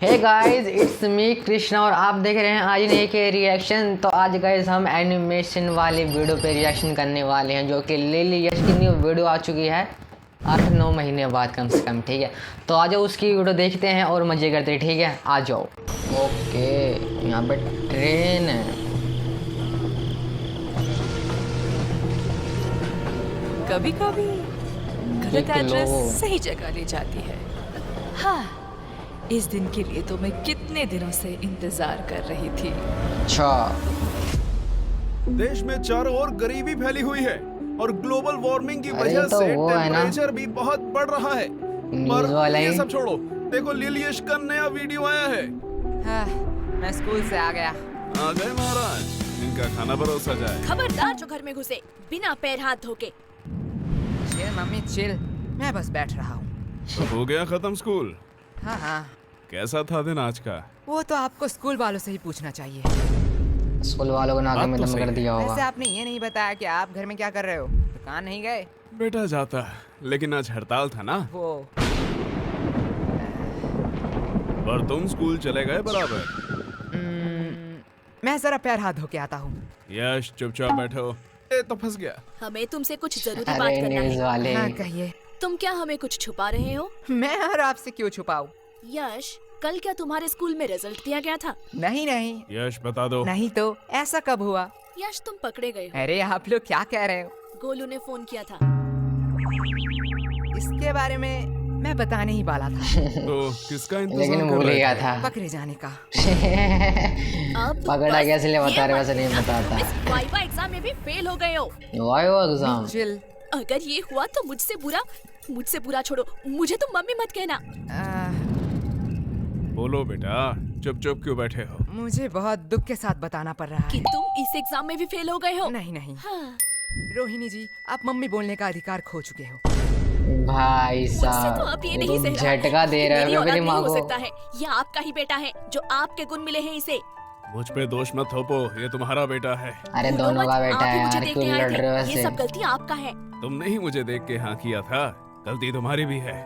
Hey guys, it's me Krishna और आप देख रहे हैं आज नए के रिएक्शन। तो आज गाइस हम एनिमेशन वाली वीडियो पे रिएक्शन करने वाले हैं, जो कि लिली यश की न्यू वीडियो आ चुकी है 8-9 महीने बाद कम से कम। ठीक है, तो आ जाओ उसकी वीडियो देखते हैं और मज़े करते हैं। ठीक है, आ जाओ। ओके, यहाँ पे ट्रेन है। कभी कभी गलत एड्रेस सही जगह ले जाती है। हाँ, इस दिन के लिए तो मैं कितने दिनों से इंतजार कर रही थी। अच्छा, देश में चारों ओर गरीबी फैली हुई है और ग्लोबल वार्मिंग की वजह तो से वो है ना, टेम्परेचर भी बहुत बढ़ रहा है। न्यूज़ वाला ये ही। सब छोड़ो, देखो लिली यश का नया वीडियो आया है। हाँ, मैं स्कूल से आ गया। आ गए महाराज, इनका खाना परोसा जाए। खबरदार जो घर में घुसे बिना पैर हाथ धोके। चिल मम्मी चिल, मैं बस बैठ रहा हूँ। तो हो गया खत्म स्कूल? हाँ हाँ, कैसा था दिन आज का? वो तो आपको स्कूल वालों से ही पूछना चाहिए। स्कूल वालों को नाके में बात तो दम कर सही दिया वैसे होगा। आपने ये नहीं बताया कि आप घर में क्या कर रहे हो। दुकान नहीं गए? बेटा जाता, लेकिन आज हड़ताल था ना। वो पर तुम स्कूल चले गए बराबर। मैं जरा पैर हाथ धो के आता हूँ। यश चुपचाप बैठो। ये तो फंस गया। हमें तुमसे कुछ जरूरी बात अरे करना न्यूज़ है। वाले। हाँ कहिए। तुम क्या हमें कुछ छुपा रहे हो? मैं और आपसे क्यों छुपाऊं? यश, कल क्या तुम्हारे स्कूल में रिजल्ट दिया गया था? नहीं नहीं यश बता दो। नहीं तो ऐसा कब हुआ? यश, तुम पकड़े गए हो। अरे आप लोग क्या कह रहे हो? गोलू ने फोन किया था। इसके बारे में मैं बताने ही वाला था। तो किसका इंतजार लेकिन कर भूल रहे गया थे? था। पकड़े जाने का। अब पकड़ा बस गया इसलिए बता ये रहे, मत वैसे नहीं कहना कि बताता। तुम इस वाइवा एग्जाम में भी फेल हो गए हो। Viva exam. चिल। अगर ये हुआ तो मुझसे बुरा छोड़ो, मुझे तुम मम्मी मत कहना। बोलो बेटा, चुप चुप क्यों बैठे हो? मुझे बहुत दुख के साथ बताना पड़ रहा कि है। तुम इस एग्जाम में भी फेल हो गए हो। नहीं नहीं हाँ, रोहिणी जी, आप मम्मी बोलने का अधिकार खो चुके हो। भाई मुझसे तो साहब, अब ये ये नहीं तो सह रहा। झटका दे रहा है मेरी अपनी औलाद माँ नहीं हो को। सकता है। ये आपका ही बेटा है, जो आपके गुण मिले हैं इसे। मुझ पे दोष मत थोपो, ये तुम्हारा बेटा है। अरे बोलो दोनों मत, का बेटा आप ही है मुझे यार, क्यों देखने आए लड़ थे। रहे हो ये वैसे? सब गलती आपका है। तुमने ही मुझे देख के हाँ किया था, गलती तुम्हारी भी है।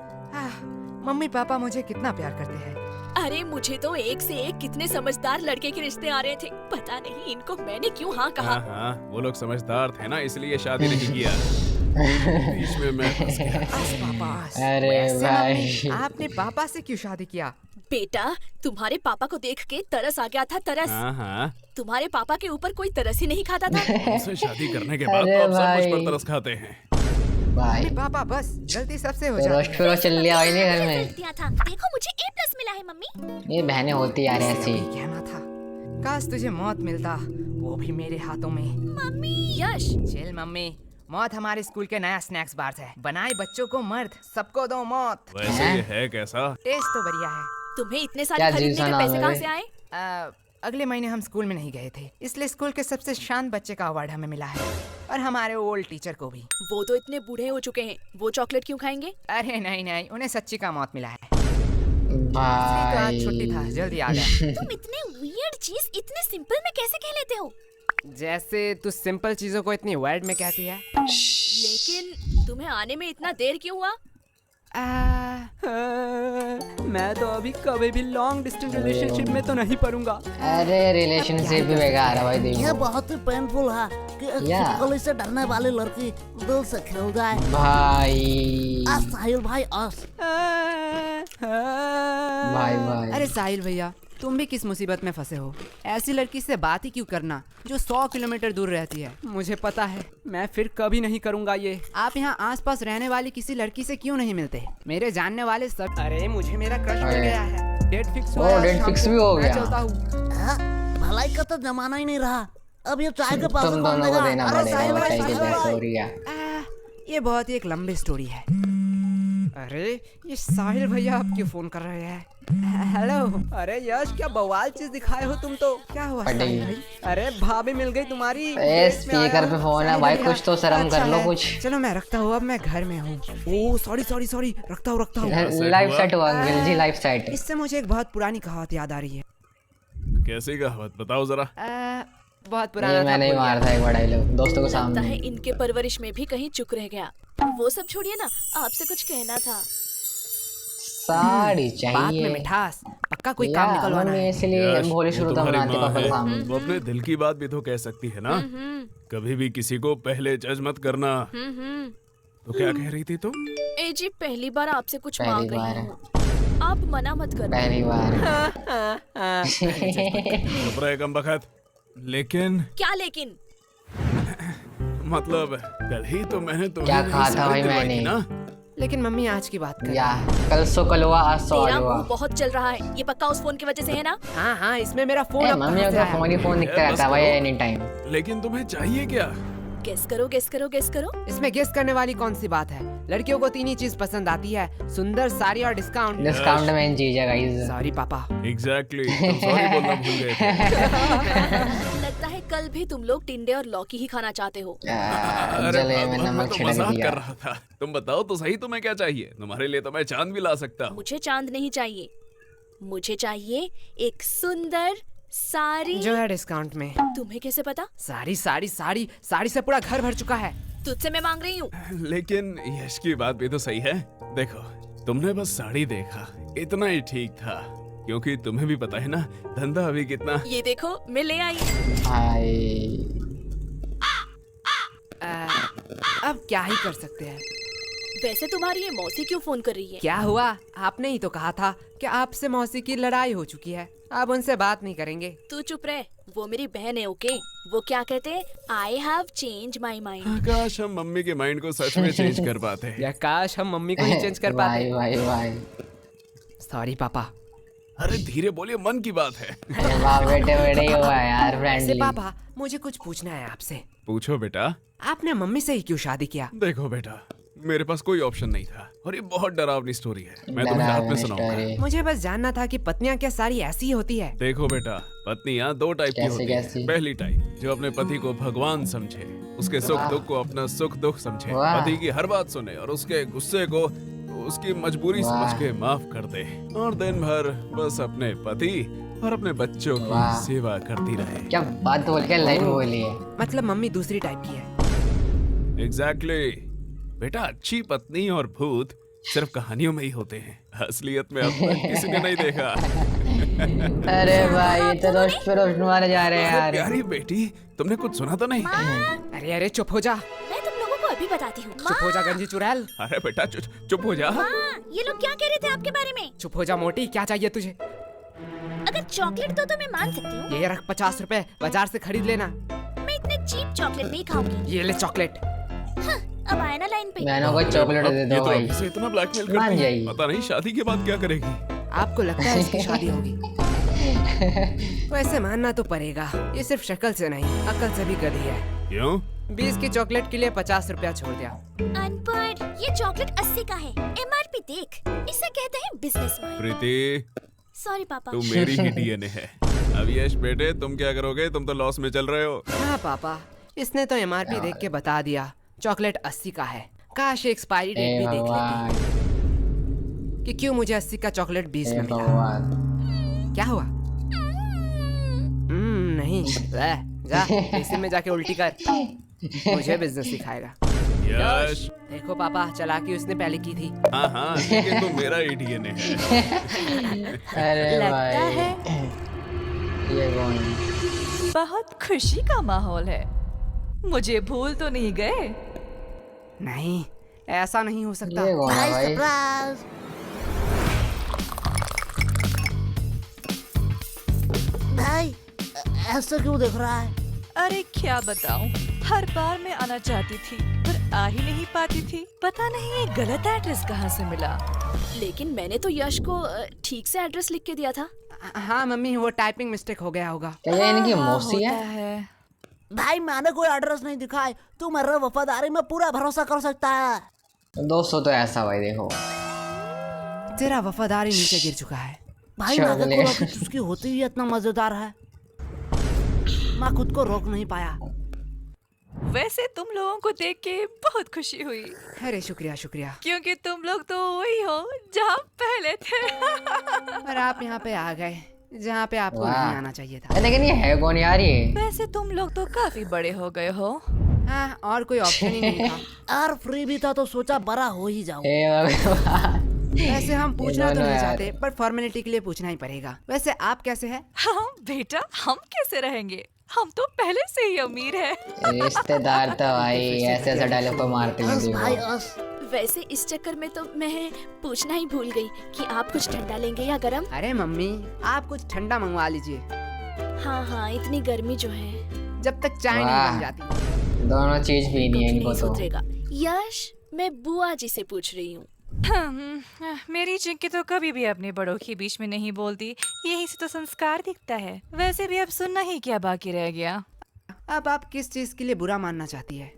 मम्मी पापा मुझे कितना प्यार करते हैं। अरे मुझे तो एक से एक कितने समझदार लड़के के रिश्ते आ रहे थे। पता नहीं इनको मैंने क्यों हाँ कहा। हाँ, वो लोग समझदार थे ना, इसलिए शादी नहीं किया। बीच में मैं फंस गया। बस पापा। अरे वैसे भाई। मम्मी, आपने पापा से क्यों शादी किया? बेटा, तुम्हारे पापा को देख के तरस आ गया था, तरस। हाँ, तुम्हारे पापा के ऊपर कोई तरस ही नहीं खाता था। उनसे शादी करने के बाद अरे तो अब सब मुझ भाई। पर तरस खाते हैं। भाई मम्मी पापा बस गलती सबसे हो तो जाती रोस्ट है। पे रोस्ट चल लिया भाई ने घर में। दिया था। देखो मुझे A+ मिला है मम्मी। ये बहनें होती यार ऐसी। यही कहना था। काश तुझे मौत मिलता, वो भी मेरे हाथों में। मम्मी। यश, चिल मम्मी, मौत हमारे स्कूल के नया स्नैक्स बार है। बनाए बच्चों को मर्द, सबको दो मौत। वैसे ये है कैसा? टेस्ट तो बढ़िया है। तुम्हें इतने क्या सारे जीव सा खरीदने के नाम पैसे है कहाँ बे? से आए? अगले महीने हम स्कूल में नहीं गए थे, इसलिए स्कूल के सबसे शांत बच्चे का अवार्ड हमें मिला है, और हमारे ओल्ड टीचर को भी। वो तो इतने बूढ़े हो चुके हैं, वो चॉकलेट क्यों खाएंगे? अरे नहीं नहीं, उन्हें सच्ची का मौत मिला है। इसलिए तो आज भाई छुट्टी था, जल्दी आ गया। तुम इतने वियर्ड चीज इतने सिंपल में कैसे कह लेते हो? जैसे तू सिंपल चीजों को इतनी वर्ड में कहती है। लेकिन तुम्हें आने में इतना देर क्यों हुआ? मैं तो अभी कभी भी लॉन्ग डिस्टेंस रिलेशनशिप में तो नहीं पड़ूंगा। अरे रिलेशनशिप भी बेकार है भाई, ये देखो बहुत ही पेनफुल है कि एक या। छिपकली से डरने वाली लड़की दिल से खेल जाए। भाई। साहिल भाई अस भाई अरे साहिल भैया, तुम भी किस मुसीबत में फंसे हो? ऐसी लड़की से बात ही क्यों करना जो 100 किलोमीटर दूर रहती है। मुझे पता है, मैं फिर कभी नहीं करूंगा ये। आप यहाँ आसपास रहने वाली किसी लड़की से क्यों नहीं मिलते? मेरे जानने वाले सब। अरे मुझे मेरा क्रश मिल गया है, डेट फिक्स हुआ है। डेट शाम फिक्स को भी हो मैं गया। चलता हूँ। भलाई का तो जमाना ही नहीं रहा। अब ये चाय के पास तुम दोनों को देना अरे पड़ेगा साहिल भाई, बताइए साहिल क्या भाई। स्टोरी है। ये बहुत ही एक लंबी स्टोरी है। अरे ये साहिल भैया आप क्यों फोन कर रहे हैं? हेलो। अरे यश, क्या बवाल चीज दिखाए हो तुम तो। क्या हुआ पटेल। साहिल भाई? अरे भाभी मिल गई तुम्हारी। ए, देश में आया स्पीकर पे हूँ। फोन है साहिल भाई, भैया, कुछ तो शर्म कर अच्छा लो है। कुछ। चलो मैं रखता हूँ, अब मैं घर में हूँ। ओह सॉरी, रखता हूँ। लाइफ सेट हुआ अंकल जी, लाइफ सेट। इससे मुझे एक बहुत पुरानी कहावत याद आ रही है। कैसी कहावत बताओ जरा। बहुत पुराना ये था, मैंने ही बोलिए। मारा था एक बड़ा डायलॉग दोस्तों को लगता सामने। है इनके परवरिश में भी कहीं चुक रह गया। वो सब छोड़िए ना, आपसे कुछ कहना था। साड़ी बात में चाहिए। मिठास, पक्का कोई काम निकलवाना मम्मी है। इसलिए यश, भोले वो शुरू तो तुम्हारी बनाते माँ पापा है, के सामने। वो अपने दिल की बात भी तो कह सकती है ना। कभी भी किसी को पहले जज मत करना। तो क्या कह रही थी तुम? ए जी पहली बार आपसे कुछ पहली मांग बार। रही हूँ, आप मना मत करना। पहली बार। चुप रहे कम बखत। लेकिन क्या लेकिन? मतलब कल ही तो मैंने तुम्हें क्या नई कहा था साड़ी भाई दिलवाई मैंने? थी ना। लेकिन मम्मी आज की बात कर। या कल सो कल हुआ, आज सो आज तेरा हुआ। मुंह बहुत चल रहा है, ये पक्का उस फोन की वजह से है ना? हाँ हाँ, इसमें मेरा फोन अब मम्मी कहाँ से का आया? फोन ही फोन दिखता बस रहता है भाई करो। Any time. लेकिन तुम्हें चाहिए क्या? गेस करो गेस करो गेस करो। इसमें गेस करने वाली कौन सी बात है? लड़कियों को 3 ही चीज पसंद आती है, सुंदर, साड़ी और डिस्काउंट। डिस्काउंट में इन चीज है गाइस। सॉरी पापा। एग्जैक्टली तुम सॉरी बोलना भूल गए थे। लगता है कल भी तुम लोग टिंडे और लौकी ही खाना चाहते हो। अरे जले में भगवान, मैं नमक तो छिड़क मजाक दिया। कर रहा था। तुम बताओ तो सही तुम्हें क्या चाहिए? तुम्हारे लिए तो मैं चांद भी ला सकता हूँ। मुझे चांद नहीं चाहिए, मुझे चाहिए एक सुंदर साड़ी। जो है डिस्काउंट में। तुम्हें कैसे पता? साड़ी साड़ी साड़ी साड़ी से पूरा घर भर चुका है। तुझसे मैं मांग रही हूँ। लेकिन यश की बात भी तो सही है। देखो तुमने बस साड़ी देखा, इतना ही ठीक था, क्योंकि तुम्हें भी पता है ना धंधा अभी कितना। ये देखो मैं ले आई। हाय अब क्या ही कर सकते हैं। वैसे तुम्हारी ये मौसी क्यों फोन कर रही है? क्या हुआ? आपने ही तो कहा था कि आपसे मौसी की लड़ाई हो चुकी है, अब उनसे बात नहीं करेंगे। तू चुप रह, वो मेरी बहन है। ओके, वो क्या कहते हैं? I have change my mind. काश हम मम्मी के माइंड को सच में चेंज कर पाते। या काश हम मम्मी को ही चेंज कर पाते। भाई भाई भाई। सॉरी पापा। अरे धीरे बोलिए, मन की बात है। अरे वाह बेटे बेटे ही हुआ है यार वैसे फ्रेंडली। पापा, मुझे कुछ पूछना है आपसे। पूछो बेटा। आपने मम्मी से ही क्यों शादी किया? देखो बेटा, मेरे पास कोई ऑप्शन नहीं था और ये बहुत डरावनी स्टोरी है। मैं तुम्हें रात में सुनाऊंगा। मुझे बस जानना था कि पत्नियां क्या सारी ऐसी ही होती है? देखो बेटा, पत्नियां 2 टाइप की कैसी होती कैसी? हैं। पहली टाइप जो अपने पति को भगवान समझे, उसके सुख दुख को अपना सुख दुख समझे, वाह। पति की हर बात सुने और उसके गुस्से को उसकी मजबूरी वाह। समझ के माफ कर दे, और दिन भर बस अपने पति और अपने बच्चों की वाह। सेवा करती रहे। क्या बात बोल के लाइन बोली है। मतलब मम्मी दूसरी टाइप की है। एग्जैक्टली बेटा, अच्छी पत्नी और भूत सिर्फ कहानियों में ही होते हैं, असलियत में अब तक किसी ने नहीं देखा। अरे भाई ये तो रोस्ट पे रोस्ट मारे जा रहे हैं अरे यार। प्यारी बेटी, तुमने कुछ सुना तो नहीं? अरे अरे चुप हो जा, मैं तुम लोगों को अभी बताती हूँ। चुप हो जा गंजी चुड़ैल। अरे बेटा चुप हो जा। ये लोग क्या कह रहे थे आपके बारे में? चुप हो जा मोटी, क्या चाहिए तुझे? अगर चॉकलेट दो तो मैं मान सकती हूँ। ये रख 50 रुपए, बाजार से खरीद लेना। मैं इतने चीप चॉकलेट नहीं खाऊंगी। ये ले चॉकलेट। अब आए ना लाइन पे। बहनों को चॉकलेट दे ये दो तो भाई। अभी से इतना ब्लैकमेल मान करती है, जाएगी। पता नहीं शादी के बाद क्या करेगी। आपको लगता है इसकी शादी होगी? वैसे मानना तो पड़ेगा, ये सिर्फ शक्ल से नहीं अकल से भी गधी है। क्यों? 20 की चॉकलेट के लिए 50 रुपया छोड़ दिया। अनपढ़, ये चॉकलेट 80 का है। एमआरपी देख, इसे कहते हैं बिजनेस माइंड। प्रीति, सॉरी पापा। तू मेरी ही डीएनए है। अब यश बेटे, तुम क्या करोगे? तुम तो लॉस में चल रहे हो। हाँ पापा, इसने तो एमआरपी देख के बता दिया चॉकलेट 80 का है। काश एक्सपायरी डेट हे भी देख भगवान, लेती कि क्यों मुझे 80 का चॉकलेट 20 हे में मिला। भगवान। क्या हुआ? नहीं, ले जा बेसिन में जाके उल्टी कर, मुझे बिजनेस सिखाएगा। यश, देखो पापा, चालाकी उसने पहले की थी। हाँ लेकिन तू मेरा ही डीएनए है। अरे लगता भाई है ये कौन है? बहुत खुशी का माहौल है। मुझे भूल तो नहीं गए? नहीं, ऐसा नहीं हो सकता। ये कौन है भाई भाई? सरप्राइज। भाई ऐसा क्यों देख रहा है? अरे क्या बताऊं, हर बार मैं आना चाहती थी पर आ ही नहीं पाती थी। पता नहीं ये गलत एड्रेस कहाँ से मिला। लेकिन मैंने तो यश को ठीक से एड्रेस लिख के दिया था। हाँ मम्मी, वो टाइपिंग मिस्टेक हो गया होगा। क्या ये इनकी हाँ, मौसी होता है? है। भाई मैंने कोई एड्रेस नहीं दिखाई, तू मेरे वफादारी में पूरा भरोसा कर सकता है। दोस्तों तो ऐसा भाई देखो। तेरा वफादारी नीचे गिर चुका है। भाई चलो मैंने ले। खोला कि उसकी होती ही इतना मजेदार है, मैं खुद को रोक नहीं पाया। वैसे तुम लोगों को देख के बहुत खुशी हुई, अरे शुक्रिया शुक्रिया। क्योंकि तुम लोग तो वही हो जहाँ पहले थे। और आप यहाँ पे आ गए जहाँ पे आपको वाह। नहीं आना चाहिए था। लेकिन ये है कौन यार ये? वैसे तुम लोग तो काफी बड़े हो गए हो। हाँ, और कोई ऑप्शन ही नहीं था। और फ्री भी था तो सोचा बड़ा हो ही जाऊं। हे भगवान। वैसे हम पूछना तो दोनों नहीं यार। चाहते, पर फॉर्मेलिटी के लिए पूछना ही पड़ेगा। वैसे आप कैसे हैं? हाँ बेटा, हम कैसे रहेंगे? हम तो पहले से ही अमीर हैं। रिश्तेदार तो भाई ऐसे ऐसे डायलॉग को मारते अस हैं भाई वो। अस। वैसे इस चक्कर में तो मैं पूछना ही भूल गई कि आप कुछ ठंडा लेंगे या गरम। अरे मम्मी, आप कुछ ठंडा मंगवा लीजिए, हाँ हाँ, इतनी गर्मी जो है जब तक चाय नहीं वाह। बन जाती। दोनों चीज पीनी है कभी इनको नहीं तो। सुधरेगा। यश, मैं बुआ जी से पूछ रही हूँ। मेरी चिंकी तो कभी भी अपने बड़ों के बीच में नहीं बोलती, यही से तो संस्कार दिखता है। वैसे भी अब सुनना ही क्या बाकी रह गया। अब आप किस चीज के लिए बुरा मानना चाहती है?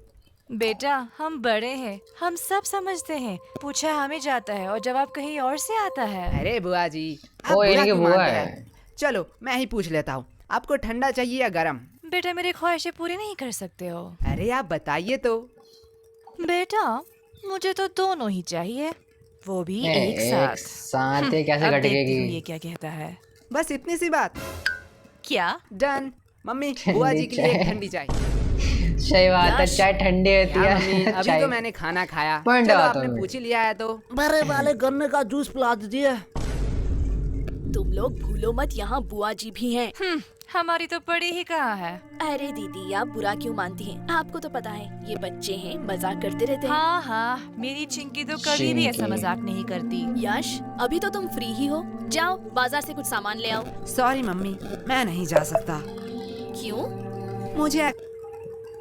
बेटा, हम बड़े हैं, हम सब समझते हैं। पूछा हमें जाता है और जवाब कहीं और से आता है। अरे बुआ जी, आप ओ, बुरा इनकी क्यों बुआ मानते है। हैं? चलो मैं ही पूछ लेता हूँ, आपको ठंडा चाहिए या गरम? बेटा, मेरी ख्वाहिशें पूरी नहीं कर सकते हो। अरे आप बताइए तो। बेटा, मुझे तो दोनों ही चाहिए, वो भी एक एक साथ। साथ ही कैसे अब कटेगी देखती हूँ कि ये क्या कहता है। बस इतनी सी बात। क्या? डन। मम्मी, बुआ जी के लिए एक ठंडी चाय। सही बात है, यश। चाय ठंडी होती क्या मम्मी, है। अभी चाय तो मैंने खाना खाया। पॉइंट चलो बात आपने होगी। पूछ ही लिया है तो। बड़े वाले गन्ने का जूस पिला दीजिए। तुम लोग भूलो मत, यहाँ बुआ जी भी हैं। हमारी तो पड़ी ही कहाँ है। अरे दीदी, आप बुरा क्यों मानती हैं? आपको तो पता है ये बच्चे हैं, मजाक करते रहते हैं। हाँ हाँ, मेरी चिंकी तो कभी भी ऐसा चिंकी। मजाक नहीं करती। यश, अभी तो तुम फ्री ही हो, जाओ बाजार से कुछ सामान ले आओ। सॉरी मम्मी, मैं नहीं जा सकता, क्यों? मुझे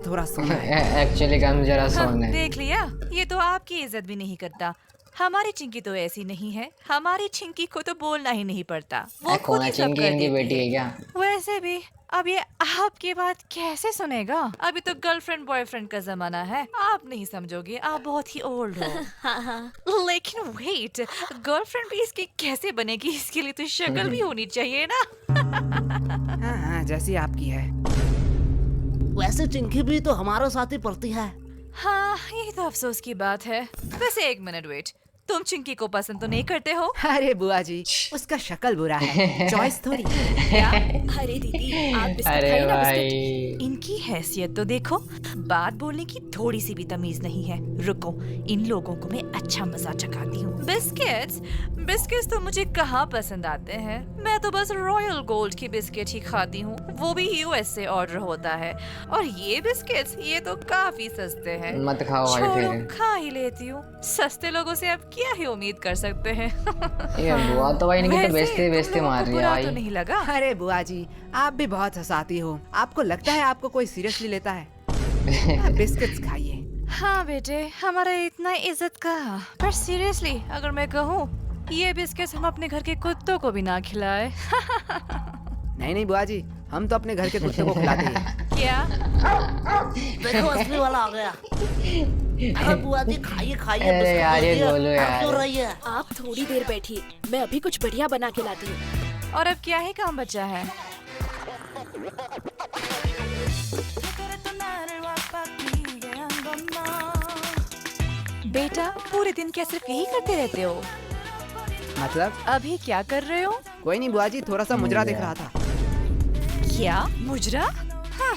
थोड़ा सोना है। एक्चुअली कम जरा सोने। देख लिया, ये तो आपकी इज्जत भी नहीं करता। हमारी चिंकी तो ऐसी नहीं है, हमारी चिंकी को तो बोलना ही नहीं पड़ता, वो खुद कौन ही सब चिंकी कर इनकी देती बेटी है क्या? वैसे भी अब ये आपकी बात कैसे सुनेगा? अभी तो गर्लफ्रेंड बॉयफ्रेंड का जमाना है, आप नहीं समझोगे, आप बहुत ही ओल्ड हो। हाँ हाँ। लेकिन वेट, गर्लफ्रेंड भी इसकी कैसे बनेगी? इसके लिए तो शक्ल भी होनी चाहिए ना। हाँ हाँ, जैसी आपकी है। वैसे चिंकी भी तो हमारे साथ ही पढ़ती है। हाँ, ये तो अफसोस की बात है। वैसे एक मिनट वेट, तुम चिंकी को पसंद तो नहीं करते हो? अरे बुआ जी, उसका शक्ल बुरा है, चॉइस थोड़ी। क्या? अरे दीदी, आप बिस्किट अरे खाइए ना, भाई बिस्किट। इनकी हैसियत तो देखो, बात बोलने की थोड़ी सी भी तमीज नहीं है। रुको, इन लोगों को मैं अच्छा मजा चखाती हूँ। बिस्किट्स बिस्किट्स तो मुझे कहाँ पसंद आते हैं, मैं तो बस रॉयल गोल्ड की बिस्किट ही खाती हूँ, वो भी यूएस से ऑर्डर होता है। और ये बिस्किट्स, ये तो काफी सस्ते हैं। मत खाओ भाई छोड़ो, फिर। खा ही लेती हूँ। सस्ते लोगों से अब क्या ही उम्मीद कर सकते हैं। ये बुआ तो भाई इनकी तो वैसे बेइज्जती तुम बेइज्जती लोगों मार को रही है बुरा भाई। तो नहीं लगा? अरे बुआ जी, आप भी बहुत हंसाती हो। आपको लगता है आपको कोई सीरियसली लेता है? आप बिस्किट्स खाइए। हाँ बेटे, हमारा इतना इज्जत का। पर सीरियसली अगर मैं कहूँ, ये बिस्किट्स हम अपने घर के कुत्तों को भी ना खिलाए। नहीं नहीं बुआ जी, हम तो अपने घर के कुत्ते को खिलाते हैं। क्या? देखो असली वाला आ गया। अरे बुआ जी, खाइए खाइए। अरे बिस्किट यार, ये लीजिए। गोलू आप यार। क्यों रही है? आप थोड़ी देर बैठिए, मैं अभी कुछ बढ़िया बना के लाती हूँ। और अब क्या ही काम बचा है? बेटा, पूरे दिन क्या सिर्फ यही करते रहते हो? मतलब अभी क्या कर रहे हो? कोई नहीं बुआ जी, थोड़ा सा मुजरा देख रहा था। क्या मुजरा? हाँ,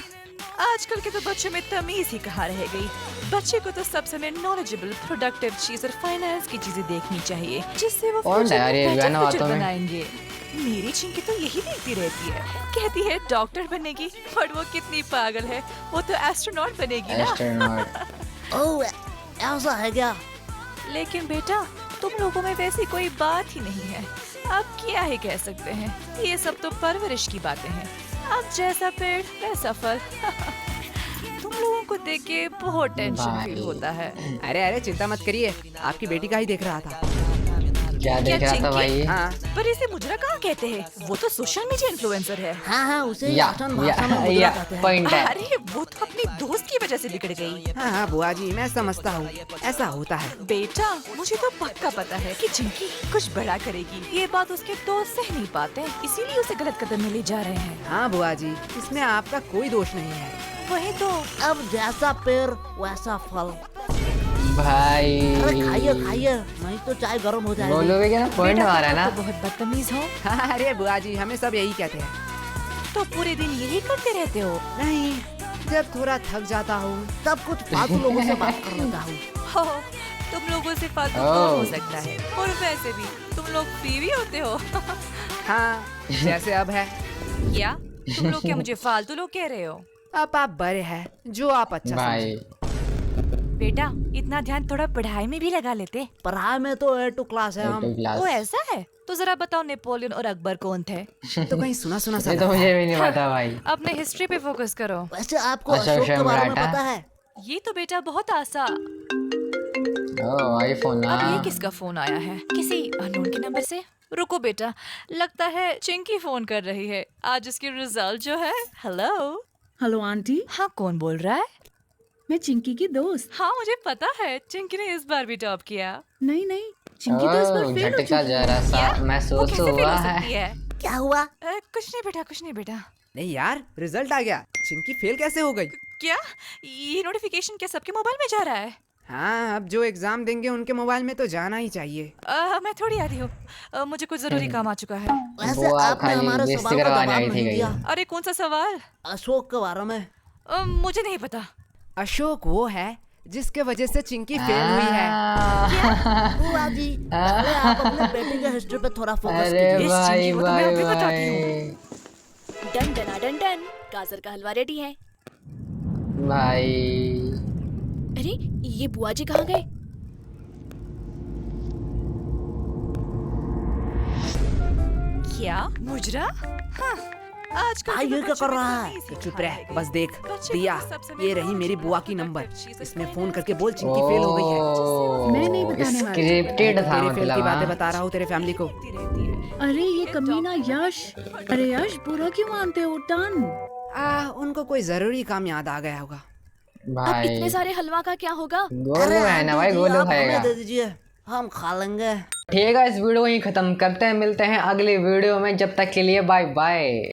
आजकल के तो बच्चों में तमीज ही कहाँ रह गई। बच्चे को तो सब समय नॉलेजेबल, प्रोडक्टिव चीज और फाइनेंस की चीजें देखनी चाहिए, जिससे वो कौन है यार ये फ्यूचर गाना में बातों में? बनाएंगे। मेरी चिंकी तो यही देखती रहती है, कहती है डॉक्टर बनेगी, पर वो कितनी पागल है, वो तो एस्ट्रोनॉट बनेगी ना। एस्ट्रोनॉट। ओह, ऐसा है क्या? लेकिन बेटा, तुम लोगों में वैसी कोई बात ही नहीं है। अब क्या ही कह सकते हैं, ये सब तो परवरिश की बातें हैं। अब जैसा पेड़ वैसा फल। तुम लोगों को देख के बहुत टेंशन भाई। फील होता है। अरे अरे चिंता मत करिए, आपकी बेटी का ही देख रहा था। क्या देख रहा था चिंकी? भाई? हाँ पर इसे मुजरा कहाँ कहते हैं? वो तो सोशल मीडिया इन्फ्लुएंसर है। हाँ हाँ, उसे या आसान भाषा में मुद्रा या कहते हैं। पॉइंट है। अरे वो तो अपनी दोस्त की वजह से बिगड़ गई। हाँ हाँ बुआ जी, मैं समझता हूँ, ऐसा होता है। बेटा, मुझे तो पक्का पता है कि चिंकी कुछ बड़ा करेगी। ये बात उसके दोस्त सह नहीं पाते, इसीलिए उसे गलत कदम में ले जा रहे हैं। हाँ बुआ जी, इसमें आपका कोई दोष नहीं है। वही तो। अब जैसा पेड़ वैसा फल। भाई अरे खाइए खाइए, नहीं तो चाय गर्म हो जाएगी। गोलू भी क्या ना पॉइंट बेटा, मारा है तुम ना। तो बहुत बदतमीज हो। हाँ, अरे बुआ जी, हमें सब यही कहते हैं। तो पूरे दिन यही करते रहते हो? नहीं, जब थोड़ा थक जाता हूँ तब कुछ फालतू लोगों से बात कर लेता हूँ। हो, तुम लोगों से फालतू ओह। कौन हो सकता है? और वैसे भी तुम लोग फ्री भी होते हो। हाँ जैसे अब है। क्या तुम लोग क्या मुझे फालतू लोग कह रहे हो? अब आप बड़े हैं, जो आप अच्छा भाई समझे। बेटा इतना ध्यान थोड़ा पढ़ाई में भी लगा लेते। पढ़ाई में तो A2 क्लास है हम। YouTube class. वो ऐसा है? तो जरा बताओ नेपोलियन और अकबर कौन थे? तो कहीं सुना सुना सा ये तो लगता मुझे है। भी नहीं पता भाई। अपने हिस्ट्री पे फोकस करो। वैसे आपको अशोक अशोक के बारे में सम्राट, पता हाँ? है? ये तो बेटा बहुत आसान। ओह आईफोन अब ये हाँ। किसका फोन आया है? किसी अननोन के नंबर से? रुको बेटा, लगता है चिंकी फोन कर रही है। आज उसकी रिजल्ट जो है। हेलो। हेलो आंटी, हाँ कौन बोल रहा है? मैं चिंकी की दोस्त। हाँ मुझे पता है, चिंकी ने इस बार भी टॉप किया। नहीं नहीं, चिंकी तो इस बार ओह फेल हो झटका चुकी है। जरा सा वो महसूस कैसे फेल हुआ हो सकती है। है? क्या हुआ? कुछ नहीं बेटा, कुछ नहीं बेटा। नहीं यार, रिजल्ट आ गया। चिंकी फेल कैसे हो गई? क्या ये नोटिफिकेशन क्या सबके मोबाइल में जा रहा है? हाँ, अब जो एग्जाम देंगे उनके मोबाइल में तो जाना ही चाहिए। मैं थोड़ी आती हूँ। मुझे कुछ जरूरी काम आ चुका है। वैसे बुआ आपने खाली हमारे बेइज्जती सवाल का करवाने जवाब आई थी नहीं कहीं। दिया। अरे कौन सा सवाल? अशोक के बारे में। मुझे नहीं पता। अशोक वो है जिसके वजह से चिंकी फेल हुई है। बुआ जी, पहले आप अपने बेटी के हिस्ट्री पे थोड़ा फोकस अरे कीजिए। इस भाई चिंकी को तो मैं भाई अभी बताती भाई डन डना डन डन, गाजर का हलवा रेडी है। भाई। अरे ये बुआ जी कहाँ गए? क्या मुजरा? हाँ, आजकल भाई, के ये क्या बच्चों कर में रहा तो है? नहीं चुप सिखाया रह, गया। बस देख। बच्चे दिया, को सब समय ये रही बहुत मेरी बुआ की अच्छा नंबर। चीज़ इसमें है। फोन करके बोल चिंकी फेल हो गई है। ओह, मैं नहीं बताने वाली। स्क्रिप्टेड था तेरे फेल मतलब की बातें हाँ। बता रहा हूँ तेरे फैमिली को। देखती रहती है। अरे ये कमीना यश, अरे यश बुरा क्यों मानते हो? टन उनको कोई जरूरी काम याद आ गया होगा। अब इतने भाई सारे हलवा का क्या होगा? गोलू है ना भाई, आंटी जी, गोलू आप खाएगा। हमें दे दीजिए, हम खा लेंगे। ठीक है, इस वीडियो को यहीं खत्म करते हैं। मिलते हैं अगली वीडियो में, जब तक के लिए बाय बाय।